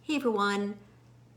Hey everyone,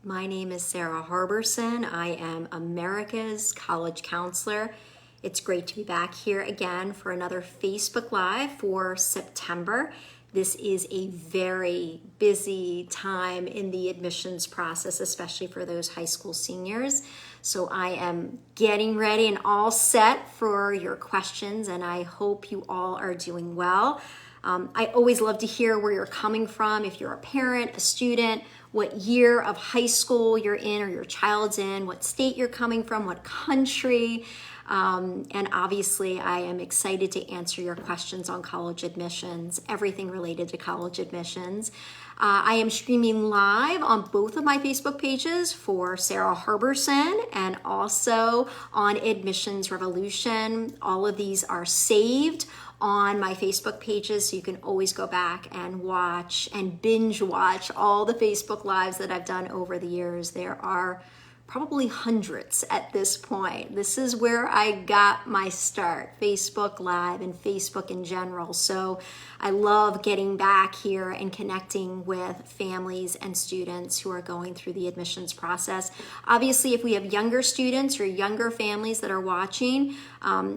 my name is Sara Harberson. I am America's college counselor. It's great to be back here again for another Facebook Live for September. This is a very busy time in the admissions process, especially for those high school seniors. So I am getting ready and all set for your questions, and I hope you all are doing well. I always love to hear where you're coming from. If you're a parent, a student, what year of high school you're in or your child's in, what state you're coming from, what country. And obviously, I am excited to answer your questions on college admissions, everything related to college admissions. I am streaming live on both of my Facebook pages for Sara Harberson and also on Admissions Revolution. All of these are saved on my Facebook pages, so you can always go back and watch and binge watch all the Facebook Lives that I've done over the years. There are probably hundreds at this point. This is where I got my start, Facebook Live and Facebook in general. So I love getting back here and connecting with families and students who are going through the admissions process. Obviously, if we have younger students or younger families that are watching,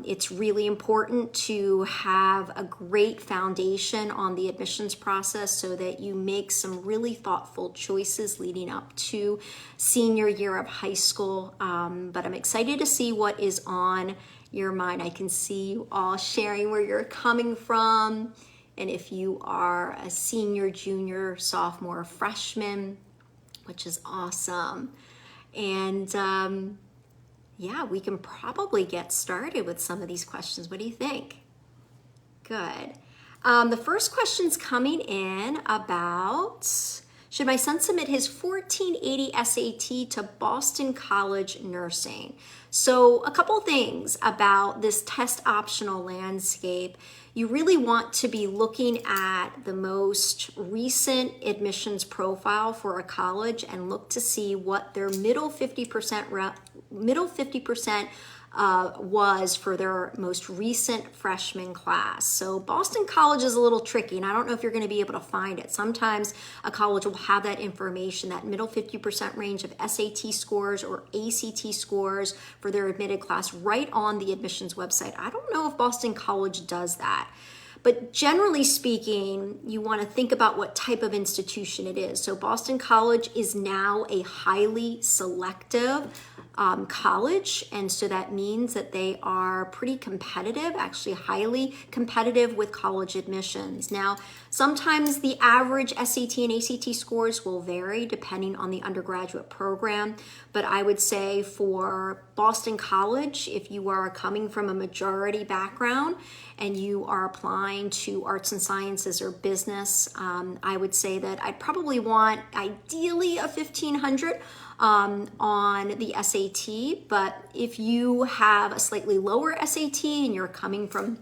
it's really important to have a great foundation on the admissions process so that you make some really thoughtful choices leading up to senior year of high school. But I'm excited to see what is on your mind. I can see you all sharing where you're coming from. And if you are a senior, junior, sophomore, freshman, which is awesome. And yeah, we can probably get started with some of these questions. What do you think? Good. The first question's coming in about, should my son submit his 1480 SAT to Boston College Nursing? So a couple things about this test optional landscape. You really want to be looking at the most recent admissions profile for a college and look to see what their middle 50% was for their most recent freshman class. So Boston College is a little tricky, and I don't know if you're going to be able to find it. Sometimes a college will have that information, that middle 50% range of SAT scores or ACT scores for their admitted class right on the admissions website. I don't know if Boston College does that. But generally speaking, you want to think about what type of institution it is. So Boston College is now a highly selective college, and so that means that they are pretty competitive, actually highly competitive with college admissions. Now, sometimes the average SAT and ACT scores will vary depending on the undergraduate program, but I would say for Boston College, if you are coming from a majority background and you are applying to arts and sciences or business, I would say that I'd probably want ideally a 1500 on the SAT, but if you have a slightly lower SAT and you're coming from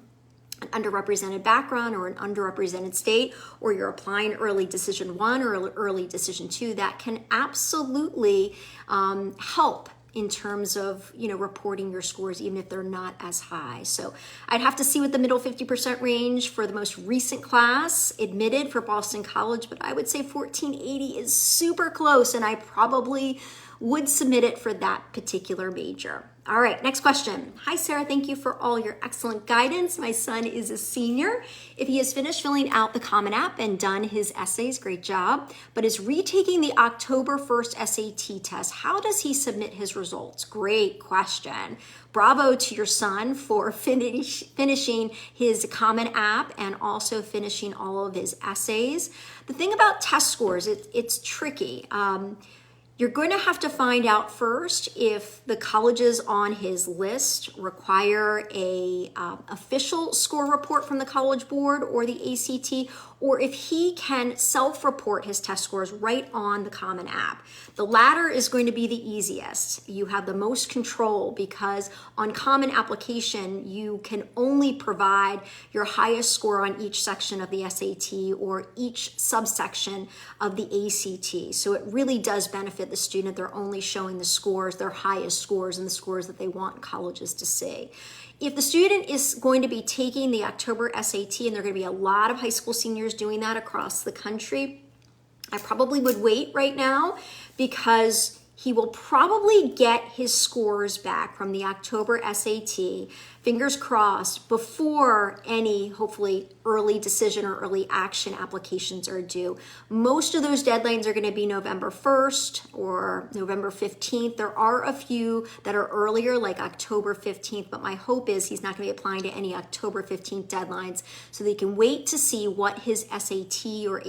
an underrepresented background or an underrepresented state, or you're applying early decision 1 or early decision 2, that can absolutely help in terms of, reporting your scores, even if they're not as high. So I'd have to see what the middle 50% range for the most recent class admitted for Boston College, but I would say 1480 is super close, and I probably would submit it for that particular major. All right, next question. Hi, Sara. Thank you for all your excellent guidance. My son is a senior. If he has finished filling out the Common App and done his essays, great job, but is retaking the October 1st SAT test, how does he submit his results? Great question. Bravo to your son for finishing his Common App and also finishing all of his essays. The thing about test scores, it's tricky. You're going to have to find out first if the colleges on his list require a official score report from the College Board or the ACT, or if he can self-report his test scores right on the Common App. The latter is going to be the easiest. You have the most control because on Common Application, you can only provide your highest score on each section of the SAT or each subsection of the ACT. So it really does benefit the student. They're only showing the scores, their highest scores, and the scores that they want colleges to see. If the student is going to be taking the October SAT, and there are going to be a lot of high school seniors doing that across the country, I probably would wait right now because he will probably get his scores back from the October SAT, fingers crossed, before any, hopefully, early decision or early action applications are due. Most of those deadlines are going to be November 1st or November 15th. There are a few that are earlier, like October 15th, but my hope is he's not going to be applying to any October 15th deadlines, so they can wait to see what his SAT or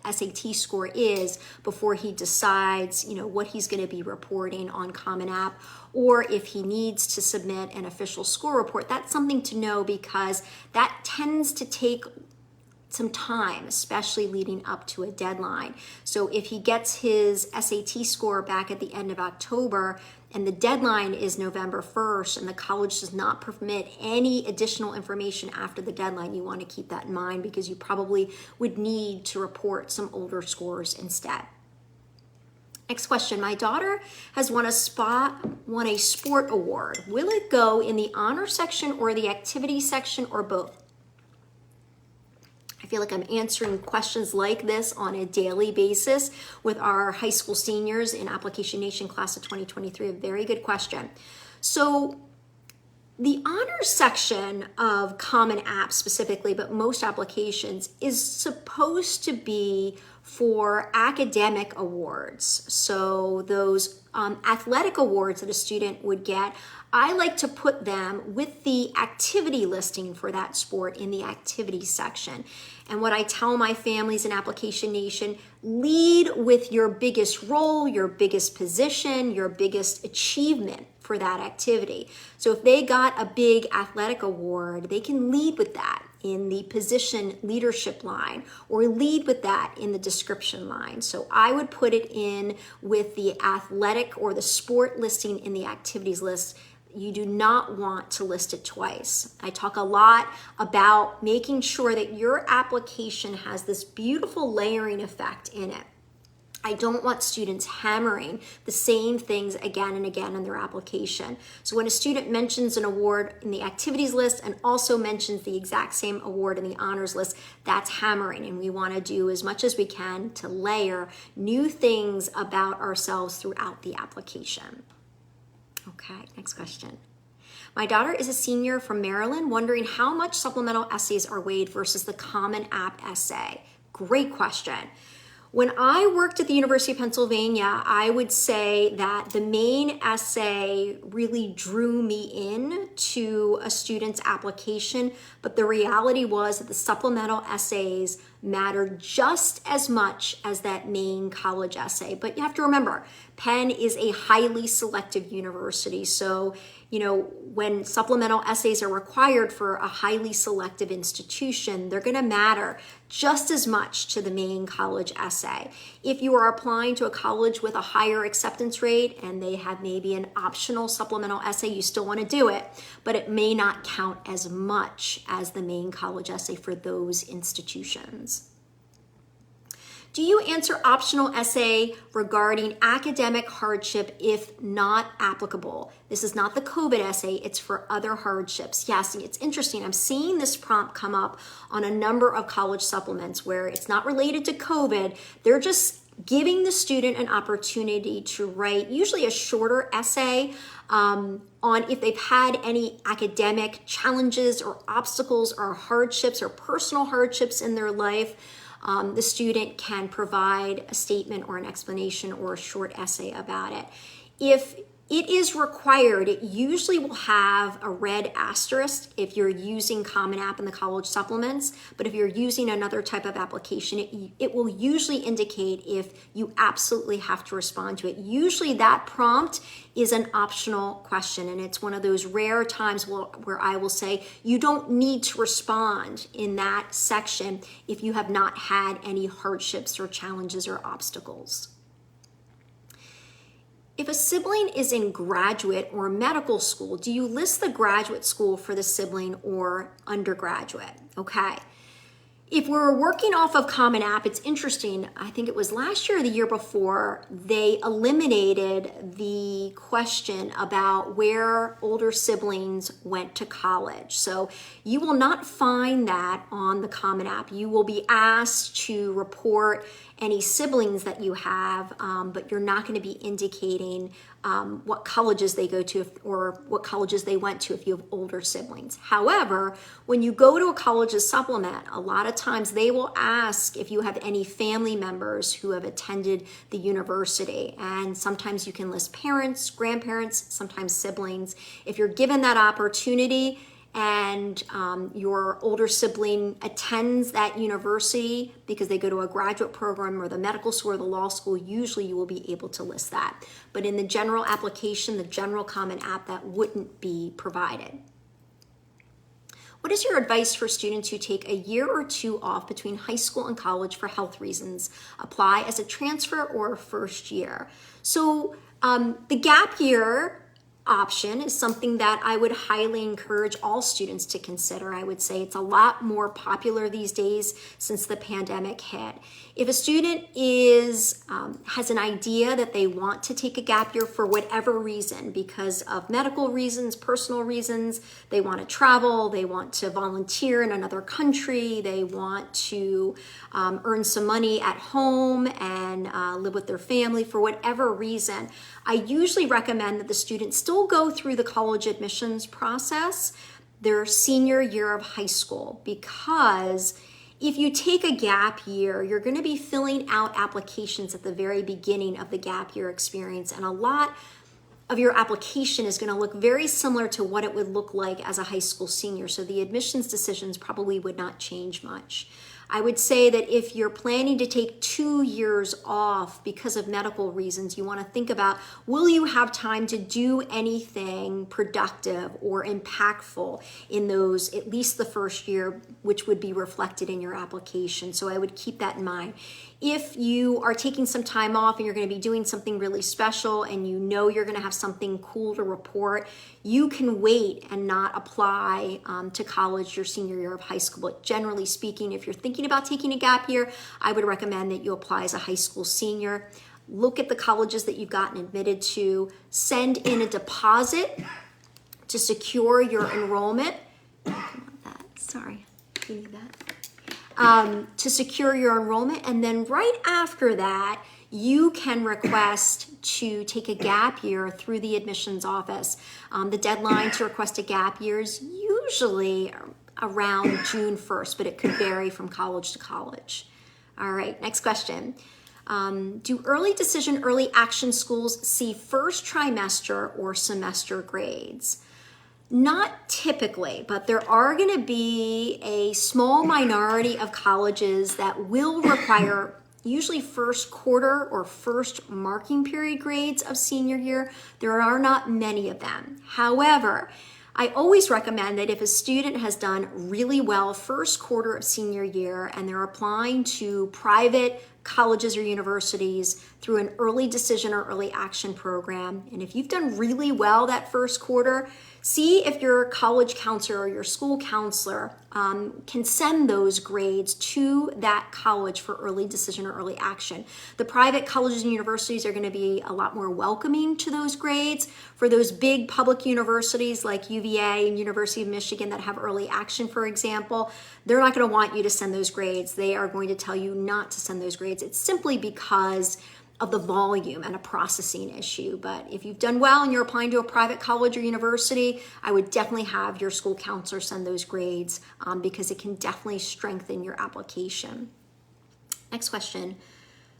SAT score is before he decides, what he's going to be reporting on Common App, or if he needs to submit an official score report. That's something to know because that tends to take some time, especially leading up to a deadline. So if he gets his SAT score back at the end of October and the deadline is November 1st and the college does not permit any additional information after the deadline, you want to keep that in mind because you probably would need to report some older scores instead. Next question. My daughter has won a sport award. Will it go in the honor section or the activity section or both? I feel like I'm answering questions like this on a daily basis with our high school seniors in Application Nation class of 2023. A very good question. So the honors section of Common App specifically, but most applications, is supposed to be for academic awards. So those athletic awards that a student would get, I like to put them with the activity listing for that sport in the activities section. And what I tell my families in Application Nation, lead with your biggest role, your biggest position, your biggest achievement for that activity. So if they got a big athletic award, they can lead with that in the position leadership line or lead with that in the description line. So I would put it in with the athletic or the sport listing in the activities list. You do not want to list it twice. I talk a lot about making sure that your application has this beautiful layering effect in it. I don't want students hammering the same things again and again in their application. So when a student mentions an award in the activities list and also mentions the exact same award in the honors list, that's hammering. And we want to do as much as we can to layer new things about ourselves throughout the application. Okay, next question. My daughter is a senior from Maryland, wondering how much supplemental essays are weighed versus the Common App essay. Great question. When I worked at the University of Pennsylvania, I would say that the main essay really drew me in to a student's application, but the reality was that the supplemental essays mattered just as much as that main college essay. But you have to remember, Penn is a highly selective university, so when supplemental essays are required for a highly selective institution, they're going to matter just as much to the main college essay. If you are applying to a college with a higher acceptance rate and they have maybe an optional supplemental essay, you still want to do it, but it may not count as much as the main college essay for those institutions. Do you answer optional essay regarding academic hardship if not applicable? This is not the COVID essay, it's for other hardships. Yes, it's interesting. I'm seeing this prompt come up on a number of college supplements where it's not related to COVID. They're just giving the student an opportunity to write usually a shorter essay on if they've had any academic challenges or obstacles or hardships or personal hardships in their life. The student can provide a statement or an explanation or a short essay about it. If it is required, it usually will have a red asterisk if you're using Common App in the college supplements, but if you're using another type of application, it will usually indicate if you absolutely have to respond to it. Usually that prompt is an optional question, and it's one of those rare times where I will say you don't need to respond in that section if you have not had any hardships or challenges or obstacles. If a sibling is in graduate or medical school, do you list the graduate school for the sibling or undergraduate? Okay. If we're working off of Common App, it's interesting. I think it was last year or the year before, they eliminated the question about where older siblings went to college. So you will not find that on the Common App. You will be asked to report any siblings that you have, but you're not going to be indicating what colleges they go to or what colleges they went to if you have older siblings. However, when you go to a college's supplement, a lot of times they will ask if you have any family members who have attended the university. And sometimes you can list parents, grandparents, sometimes siblings. If you're given that opportunity, and your older sibling attends that university because they go to a graduate program or the medical school or the law school, usually you will be able to list that. But in the general application, the general common app, that wouldn't be provided. What is your advice for students who take a year or two off between high school and college for health reasons? Apply as a transfer or a first year? So the gap year option is something that I would highly encourage all students to consider. I would say it's a lot more popular these days since the pandemic hit. If a student has an idea that they want to take a gap year for whatever reason, because of medical reasons, personal reasons, they want to travel, they want to volunteer in another country, they want to earn some money at home and live with their family for whatever reason, I usually recommend that the student still go through the college admissions process their senior year of high school, because if you take a gap year, you're going to be filling out applications at the very beginning of the gap year experience, and a lot of your application is going to look very similar to what it would look like as a high school senior. So the admissions decisions probably would not change much. I would say that if you're planning to take 2 years off because of medical reasons, you want to think about, will you have time to do anything productive or impactful in those, at least the first year, which would be reflected in your application. So I would keep that in mind. If you are taking some time off and you're going to be doing something really special and you know you're going to have something cool to report, you can wait and not apply to college your senior year of high school. But generally speaking, if you're thinking about taking a gap year, I would recommend that you apply as a high school senior. Look at the colleges that you've gotten admitted to, send in a deposit to secure your enrollment. Sorry, you need that. To secure your enrollment, and then right after that, you can request to take a gap year through the admissions office. The deadline to request a gap year is usually around June 1st, but it could vary from college to college. All right, next question. Do early decision, early action schools see first trimester or semester grades? Not typically, but there are going to be a small minority of colleges that will require usually first quarter or first marking period grades of senior year. There are not many of them. However, I always recommend that if a student has done really well first quarter of senior year and they're applying to private colleges or universities through an early decision or early action program, and if you've done really well that first quarter, see if your college counselor or your school counselor can send those grades to that college for early decision or early action. The private colleges and universities are going to be a lot more welcoming to those grades. For those big public universities like UVA and University of Michigan that have early action, for example, they're not going to want you to send those grades. They are going to tell you not to send those grades. It's simply because of the volume and a processing issue. But if you've done well and you're applying to a private college or university, I would definitely have your school counselor send those grades because it can definitely strengthen your application. Next question.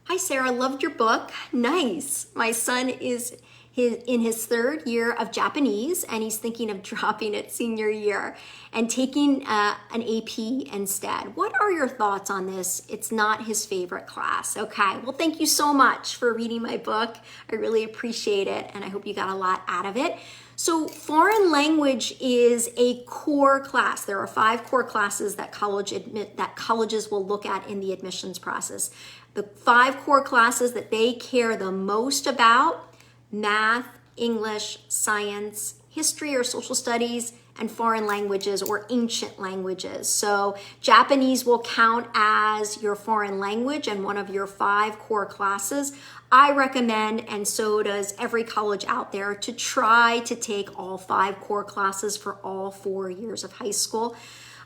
Hi, Sarah, loved your book. Nice. My son is in his third year of Japanese, and he's thinking of dropping it senior year and taking an AP instead. What are your thoughts on this? It's not his favorite class. Okay, well, thank you so much for reading my book. I really appreciate it, and I hope you got a lot out of it. So foreign language is a core class. There are 5 core classes that colleges will look at in the admissions process. The 5 core classes that they care the most about: math, English, science, history or social studies, and foreign languages or ancient languages. So Japanese will count as your foreign language and one of your 5 core classes. I recommend, and so does every college out there, to try to take all 5 core classes for all 4 years of high school.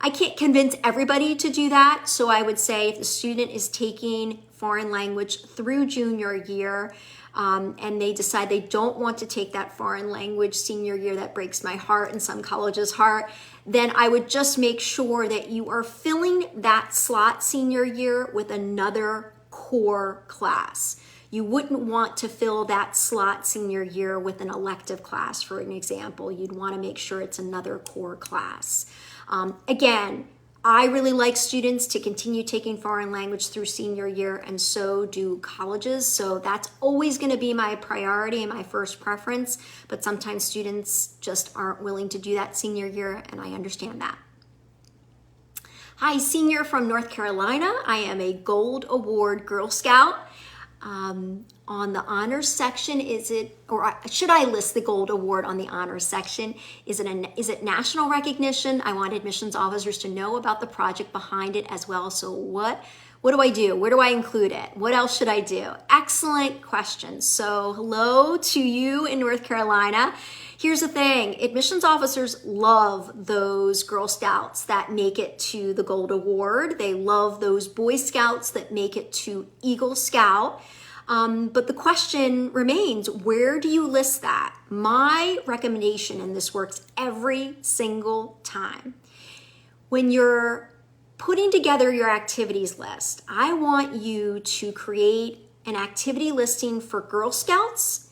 I can't convince everybody to do that, so I would say if the student is taking foreign language through junior year, and they decide they don't want to take that foreign language senior year, that breaks my heart and some colleges' heart, then I would just make sure that you are filling that slot senior year with another core class. You wouldn't want to fill that slot senior year with an elective class, for an example. You'd want to make sure it's another core class. Again, I really like students to continue taking foreign language through senior year, and so do colleges. So that's always going to be my priority and my first preference. But sometimes students just aren't willing to do that senior year, and I understand that. Hi, senior from North Carolina. I am a Gold Award Girl Scout. On the honors section, should I list the Gold Award on the honors section? Is it national recognition? I want admissions officers to know about the project behind it as well. So what do I do? Where do I include it? What else should I do? Excellent question. So hello to you in North Carolina. Here's the thing, admissions officers love those Girl Scouts that make it to the Gold Award. They love those Boy Scouts that make it to Eagle Scout. But the question remains, where do you list that? My recommendation, and this works every single time, when you're putting together your activities list, I want you to create an activity listing for Girl Scouts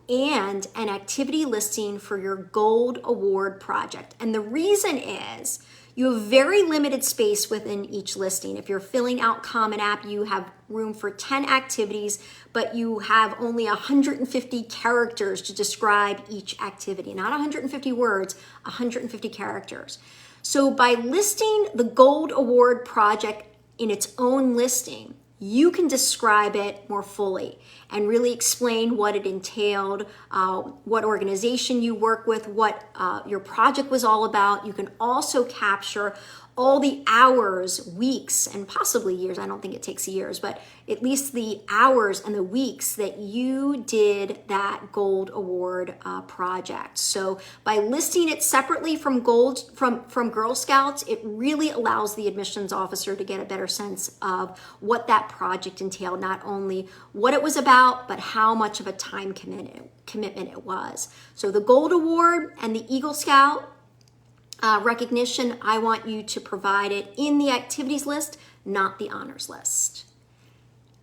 and an activity listing for your Gold Award project. And the reason is you have very limited space within each listing. If you're filling out Common App, you have room for 10 activities, but you have only 150 characters to describe each activity. Not 150 words, 150 characters. So by listing the Gold Award project in its own listing, you can describe it more fully and really explain what it entailed, what organization you work with, what your project was all about. You can also capture all the hours, weeks, and possibly years. I don't think it takes years, but at least the hours and the weeks that you did that Gold Award project. So by listing it separately from Girl Scouts, it really allows the admissions officer to get a better sense of what that project entailed, not only what it was about, but how much of a time commitment it was. So the Gold Award and the Eagle Scout recognition, I want you to provide it in the activities list, not the honors list.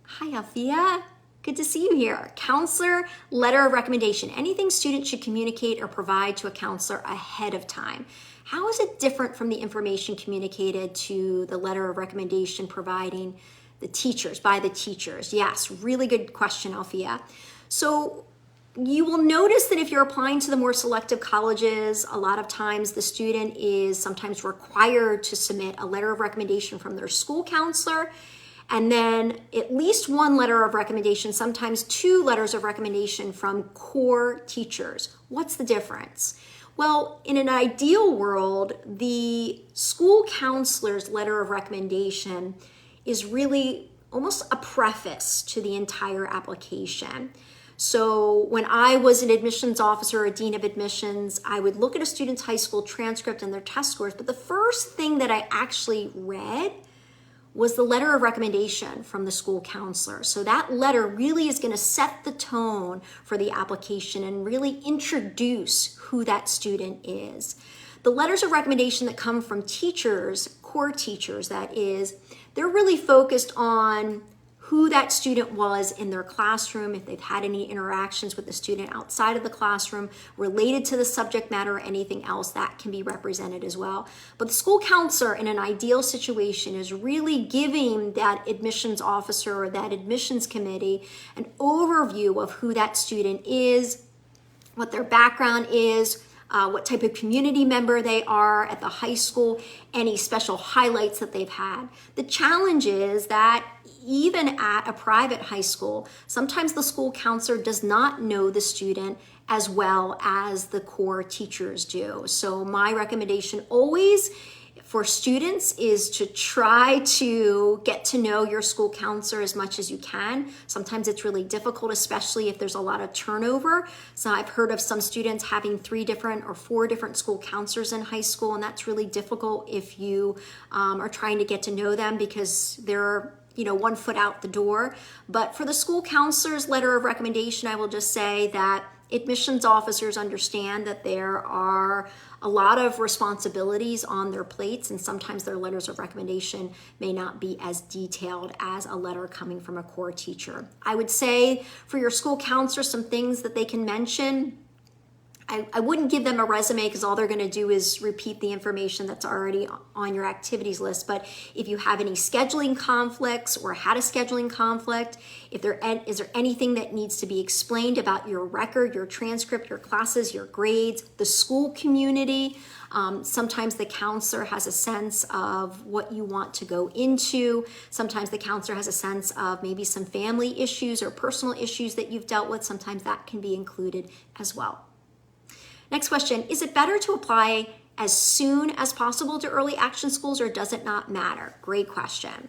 Hi, Althea. Good to see you here. Counselor letter of recommendation. Anything students should communicate or provide to a counselor ahead of time. How is it different from the information communicated to the letter of recommendation providing by the teachers? Yes, really good question, Althea. So you will notice that if you're applying to the more selective colleges, a lot of times the student is sometimes required to submit a letter of recommendation from their school counselor, and then at least one letter of recommendation, sometimes two letters of recommendation from core teachers. What's the difference? Well, in an ideal world, the school counselor's letter of recommendation is really almost a preface to the entire application. So when I was an admissions officer, a dean of admissions, I would look at a student's high school transcript and their test scores, but the first thing that I actually read was the letter of recommendation from the school counselor. So that letter really is going to set the tone for the application and really introduce who that student is. The letters of recommendation that come from teachers, core teachers that is, they're really focused on who that student was in their classroom, if they've had any interactions with the student outside of the classroom related to the subject matter or anything else, that can be represented as well. But the school counselor in an ideal situation is really giving that admissions officer or that admissions committee an overview of who that student is, what their background is, what type of community member they are at the high school, any special highlights that they've had. The challenge is that even at a private high school, sometimes the school counselor does not know the student as well as the core teachers do. So my recommendation always for students is to try to get to know your school counselor as much as you can. Sometimes it's really difficult, especially if there's a lot of turnover. So I've heard of some students having 3 different or 4 different school counselors in high school, and that's really difficult if you are trying to get to know them because they're 1 foot out the door. But for the school counselor's letter of recommendation, I will just say that admissions officers understand that there are a lot of responsibilities on their plates, and sometimes their letters of recommendation may not be as detailed as a letter coming from a core teacher. I would say for your school counselor, some things that they can mention. I wouldn't give them a resume because all they're going to do is repeat the information that's already on your activities list. But if you have any scheduling conflicts or had a scheduling conflict, is there anything that needs to be explained about your record, your transcript, your classes, your grades, the school community, sometimes the counselor has a sense of what you want to go into. Sometimes the counselor has a sense of maybe some family issues or personal issues that you've dealt with. Sometimes that can be included as well. Next question, is it better to apply as soon as possible to early action schools, or does it not matter? Great question.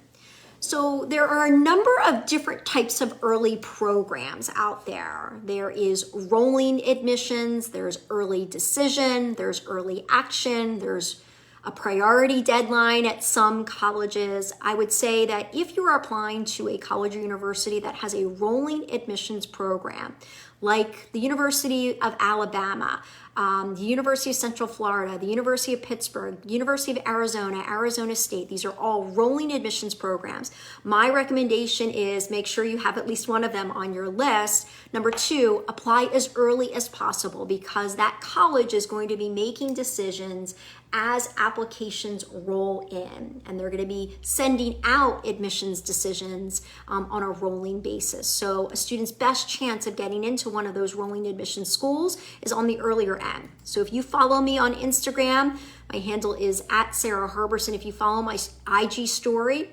So there are a number of different types of early programs out there. There is rolling admissions, there's early decision, there's early action, there's a priority deadline at some colleges. I would say that if you're applying to a college or university that has a rolling admissions program, like the University of Alabama, the University of Central Florida, the University of Pittsburgh, University of Arizona, Arizona State. These are all rolling admissions programs. My recommendation is make sure you have at least one of them on your list. Number 2, apply as early as possible because that college is going to be making decisions as applications roll in, and they're going to be sending out admissions decisions on a rolling basis. So a student's best chance of getting into one of those rolling admission schools is on the earlier end. So if you follow me on Instagram, my handle is at Sara Harberson. If you follow my IG story,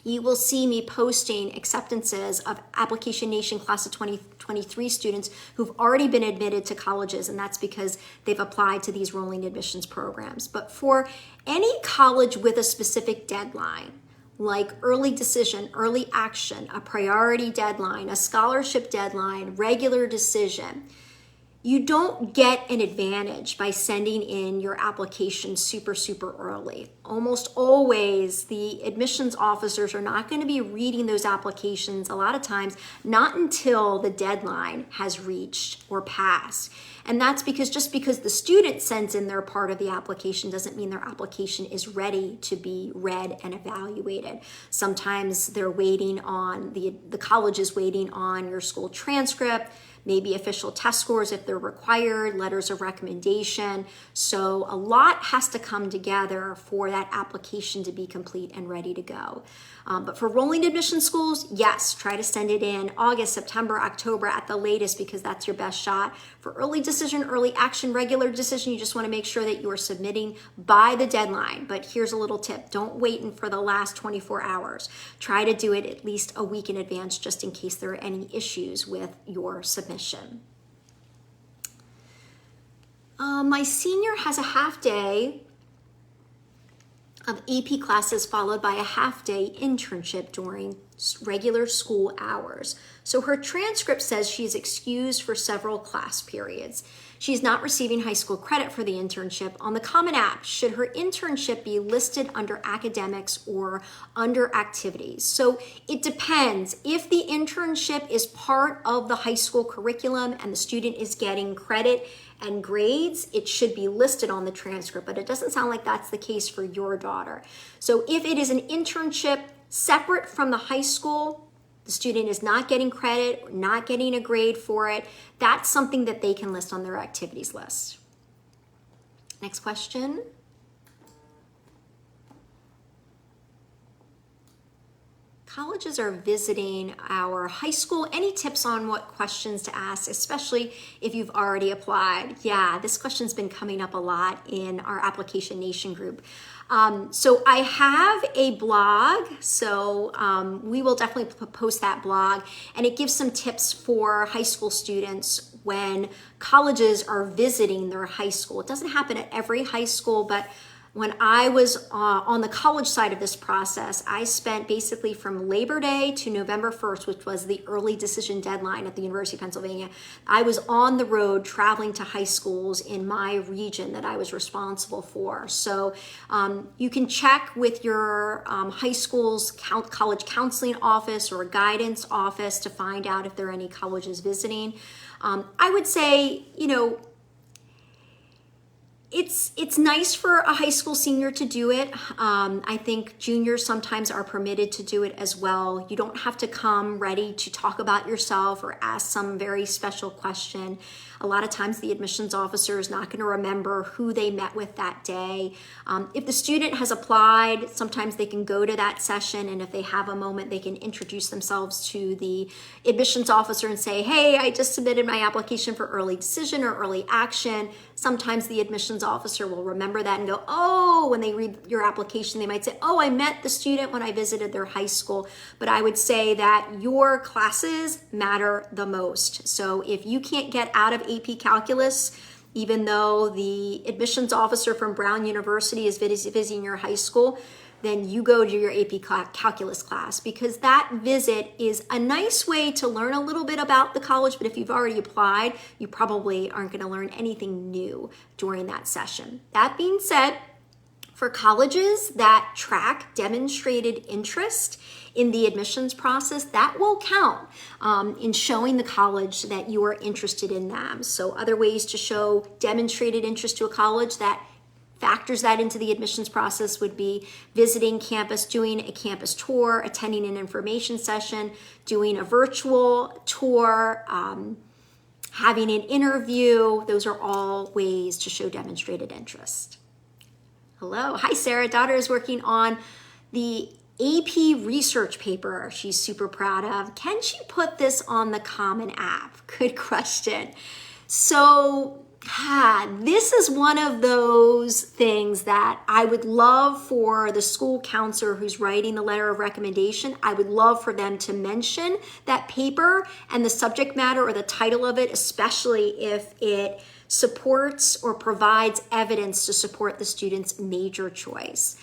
you will see me posting acceptances of Application Nation Class of 2023 students who've already been admitted to colleges, and that's because they've applied to these rolling admissions programs. But for any college with a specific deadline, like early decision, early action, a priority deadline, a scholarship deadline, regular decision, you don't get an advantage by sending in your application super early. Almost always, the admissions officers are not going to be reading those applications a lot of times, not until the deadline has reached or passed. And that's because just because the student sends in their part of the application doesn't mean their application is ready to be read and evaluated. Sometimes they're waiting on, the college is waiting on your school transcript, maybe official test scores if they're required, letters of recommendation. So a lot has to come together for that application to be complete and ready to go. But for rolling admission schools, yes, try to send it in August, September, October at the latest because that's your best shot. For early decision, early action, regular decision, you just want to make sure that you are submitting by the deadline. But here's a little tip. Don't wait for the last 24 hours. Try to do it at least a week in advance just in case there are any issues with your submission. My senior has a half day of AP classes followed by a half-day internship during regular school hours. So her transcript says she's excused for several class periods. She's not receiving high school credit for the internship. On the Common App, should her internship be listed under academics or under activities? So it depends. If the internship is part of the high school curriculum and the student is getting credit and grades, it should be listed on the transcript, but it doesn't sound like that's the case for your daughter. So if it is an internship separate from the high school, the student is not getting credit, not getting a grade for it, that's something that they can list on their activities list. Next question. Colleges are visiting our high school. Any tips on what questions to ask, especially if you've already applied? Yeah, this question's been coming up a lot in our Application Nation group. So I have a blog, so we will definitely post that blog, and it gives some tips for high school students when colleges are visiting their high school. It doesn't happen at every high school, but When I was on the college side of this process, I spent basically from Labor Day to November 1st, which was the early decision deadline at the University of Pennsylvania. I was on the road traveling to high schools in my region that I was responsible for. So you can check with your high school's college counseling office or guidance office to find out if there are any colleges visiting. I would say, it's nice for a high school senior to do it. I think juniors sometimes are permitted to do it as well. You don't have to come ready to talk about yourself or ask some very special question. A lot of times the admissions officer is not going to remember who they met with that day. If the student has applied, sometimes they can go to that session, and if they have a moment, they can introduce themselves to the admissions officer and say, hey, I just submitted my application for early decision or early action. Sometimes the admissions officer will remember that and go, oh, when they read your application, they might say, oh, I met the student when I visited their high school. But I would say that your classes matter the most. So if you can't get out of AP Calculus, even though the admissions officer from Brown University is visiting your high school, then you go to your AP Calculus class, because that visit is a nice way to learn a little bit about the college. But if you've already applied, you probably aren't going to learn anything new during that session. That being said, for colleges that track demonstrated interest in the admissions process, that will count in showing the college that you are interested in them. So other ways to show demonstrated interest to a college that factors that into the admissions process would be visiting campus, doing a campus tour, attending an information session, doing a virtual tour, having an interview. Those are all ways to show demonstrated interest. Hello. Hi, Sarah. Daughter is working on the AP research paper she's super proud of. Can she put this on the Common App? Good question. So this is one of those things that I would love for the school counselor who's writing the letter of recommendation. I would love for them to mention that paper and the subject matter or the title of it, especially if it supports or provides evidence to support the student's major choice.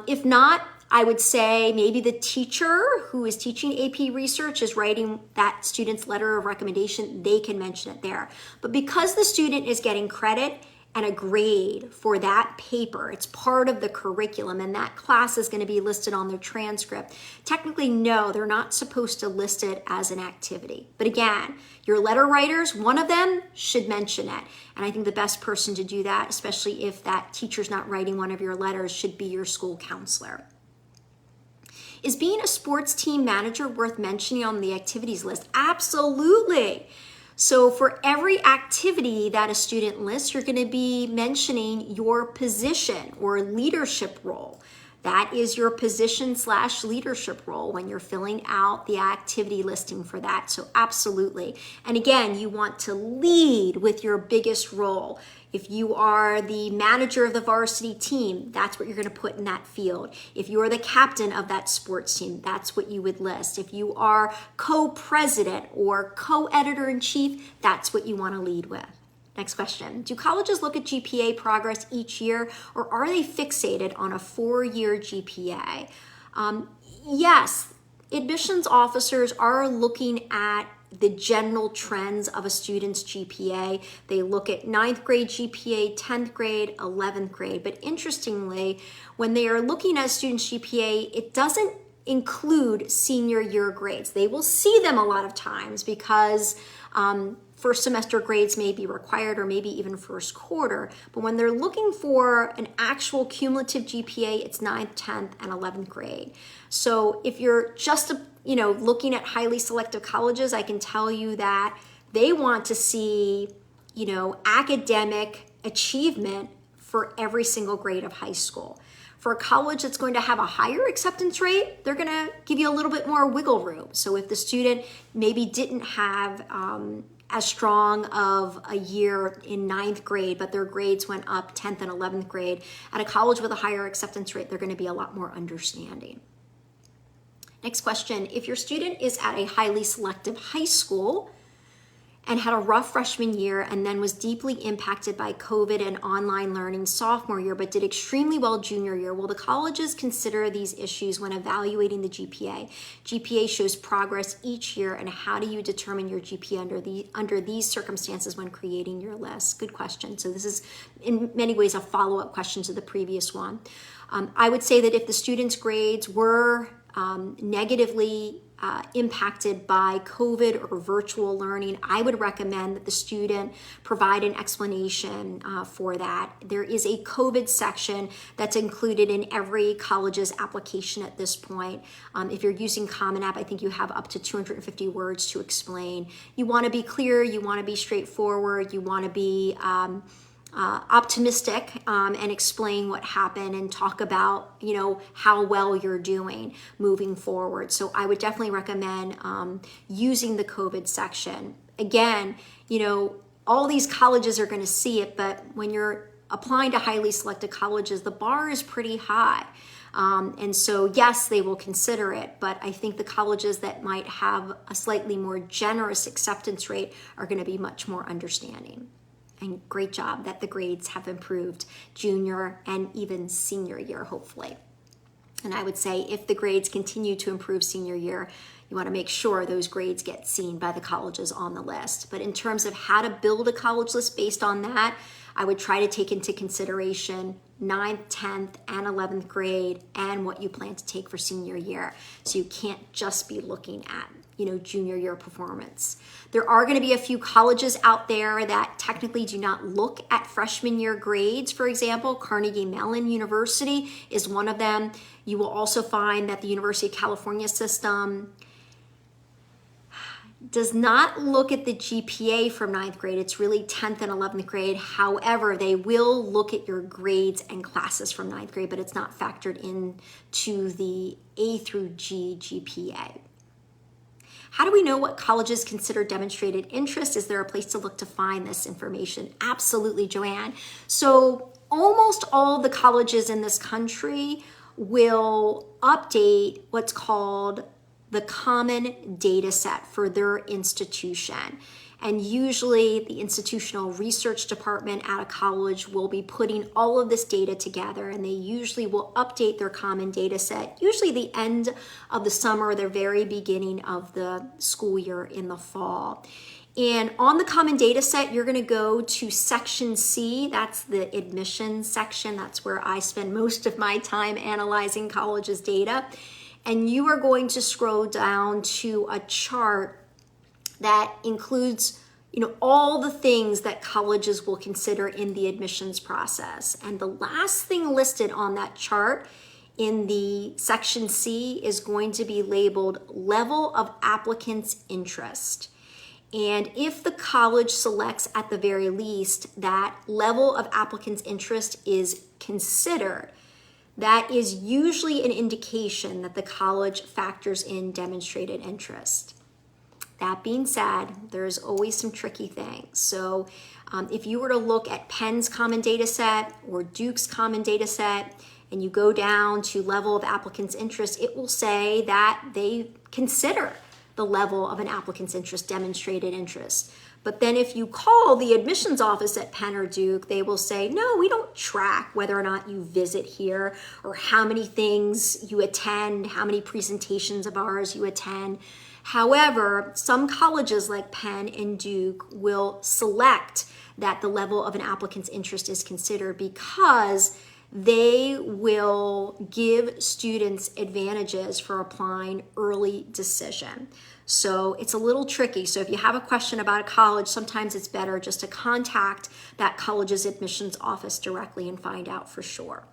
If not, I would say maybe the teacher who is teaching AP research is writing that student's letter of recommendation. They can mention it there. But because the student is getting credit and a grade for that paper, it's part of the curriculum, and that class is going to be listed on their transcript. Technically, no, they're not supposed to list it as an activity. But again, your letter writers, one of them should mention it. And I think the best person to do that, especially if that teacher's not writing one of your letters, should be your school counselor. Is being a sports team manager worth mentioning on the activities list? Absolutely. So for every activity that a student lists, you're going to be mentioning your position or leadership role. That is your position/leadership role when you're filling out the activity listing for that. So absolutely. And again, you want to lead with your biggest role. If you are the manager of the varsity team, that's what you're going to put in that field. If you are the captain of that sports team, that's what you would list. If you are co-president or co-editor-in-chief, that's what you want to lead with. Next question. Do colleges look at GPA progress each year, or are they fixated on a 4-year GPA? Yes, admissions officers are looking at the general trends of a student's GPA. They look at 9th grade GPA, 10th grade, 11th grade. But interestingly, when they are looking at a student's GPA, it doesn't include senior year grades. They will see them a lot of times because first semester grades may be required, or maybe even first quarter. But when they're looking for an actual cumulative GPA, it's 9th, 10th, and 11th grade. So if you're just looking at highly selective colleges, I can tell you that they want to see, academic achievement for every single grade of high school. For a college that's going to have a higher acceptance rate, they're going to give you a little bit more wiggle room. So if the student maybe didn't have as strong of a year in 9th grade, but their grades went up 10th and 11th grade, at a college with a higher acceptance rate, they're going to be a lot more understanding. Next question. If your student is at a highly selective high school and had a rough freshman year and then was deeply impacted by COVID and online learning sophomore year, but did extremely well junior year. Will the colleges consider these issues when evaluating the GPA? GPA shows progress each year, and how do you determine your GPA under these circumstances when creating your list? Good question. So this is in many ways a follow-up question to the previous one. I would say that if the students' grades were negatively impacted by COVID or virtual learning, I would recommend that the student provide an explanation for that. There is a COVID section that's included in every college's application at this point. If you're using Common App, I think you have up to 250 words to explain. You want to be clear, you want to be straightforward, you want to be optimistic and explain what happened and talk about, you know, how well you're doing moving forward. So I would definitely recommend using the COVID section. Again, you know, all these colleges are going to see it, but when you're applying to highly selected colleges, the bar is pretty high. And so, yes, they will consider it, but I think the colleges that might have a slightly more generous acceptance rate are going to be much more understanding. And great job that the grades have improved junior and even senior year, hopefully. And I would say if the grades continue to improve senior year, you want to make sure those grades get seen by the colleges on the list. But in terms of how to build a college list based on that, I would try to take into consideration 9th, 10th, and 11th grade and what you plan to take for senior year. So you can't just be looking at, you know, junior year performance. There are going to be a few colleges out there that technically do not look at freshman year grades. For example, Carnegie Mellon University is one of them. You will also find that the University of California system does not look at the GPA from 9th grade. It's really 10th and 11th grade. However, they will look at your grades and classes from 9th grade, but it's not factored into the A through G GPA. How do we know what colleges consider demonstrated interest? Is there a place to look to find this information? Absolutely, Joanne. So almost all the colleges in this country will update what's called the common data set for their institution. And usually the institutional research department at a college will be putting all of this data together, and they usually will update their common data set, usually the end of the summer or the very beginning of the school year in the fall. And on the common data set, you're going to go to section C. That's the admissions section. That's where I spend most of my time analyzing colleges' data. And you are going to scroll down to a chart that includes, you know, all the things that colleges will consider in the admissions process. And the last thing listed on that chart in the section C is going to be labeled level of applicants' interest. And if the college selects at the very least that level of applicants' interest is considered, that is usually an indication that the college factors in demonstrated interest. That being said, there's always some tricky things. So if you were to look at Penn's common data set or Duke's common data set, and you go down to level of applicant's interest, it will say that they consider the level of an applicant's interest demonstrated interest. But then if you call the admissions office at Penn or Duke, they will say, no, we don't track whether or not you visit here or how many things you attend, how many presentations of ours you attend. However, some colleges like Penn and Duke will select that the level of an applicant's interest is considered because they will give students advantages for applying early decision. So it's a little tricky. So if you have a question about a college, sometimes it's better just to contact that college's admissions office directly and find out for sure.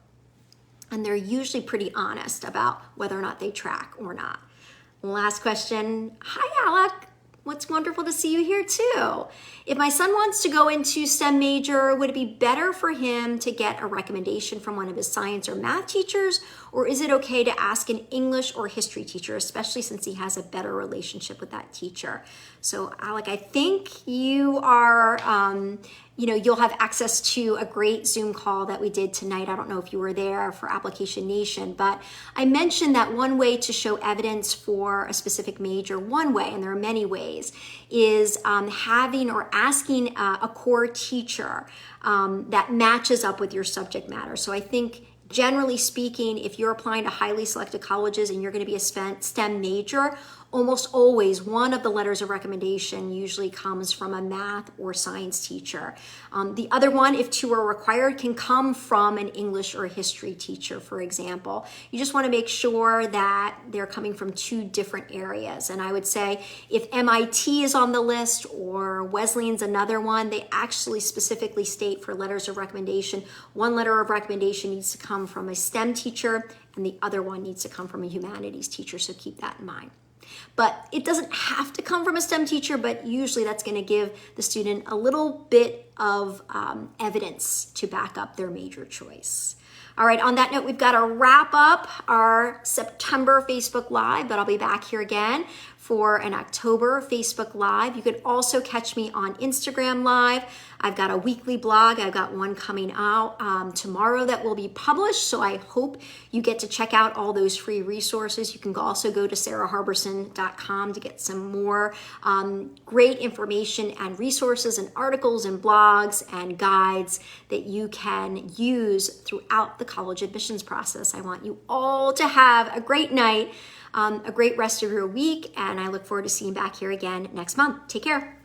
And they're usually pretty honest about whether or not they track or not. Last question. Hi, Alec. What's wonderful to see you here too. If my son wants to go into STEM major, would it be better for him to get a recommendation from one of his science or math teachers, or is it okay to ask an English or history teacher, especially since he has a better relationship with that teacher? So Alec, I think you are, you'll have access to a great Zoom call that we did tonight. I don't know if you were there for Application Nation, but I mentioned that one way to show evidence for a specific major, one way, and there are many ways, ways is having or asking a core teacher that matches up with your subject matter. So I think generally speaking, if you're applying to highly selected colleges and you're going to be a STEM major, almost always one of the letters of recommendation usually comes from a math or science teacher. The other one, if two are required, can come from an English or history teacher, for example. You just want to make sure that they're coming from two different areas. And I would say if MIT is on the list or Wesleyan's another one, they actually specifically state for letters of recommendation, one letter of recommendation needs to come from a STEM teacher and the other one needs to come from a humanities teacher. So keep that in mind. But it doesn't have to come from a STEM teacher, but usually that's going to give the student a little bit of evidence to back up their major choice. All right, on that note, we've got to wrap up our September Facebook Live, but I'll be back here again for an October Facebook Live. You could also catch me on Instagram Live. I've got a weekly blog. I've got one coming out tomorrow that will be published, so I hope you get to check out all those free resources. You can also go to saraharberson.com to get some more great information and resources and articles and blogs and guides that you can use throughout the college admissions process. I want you all to have a great night, a great rest of your week, and I look forward to seeing you back here again next month. Take care.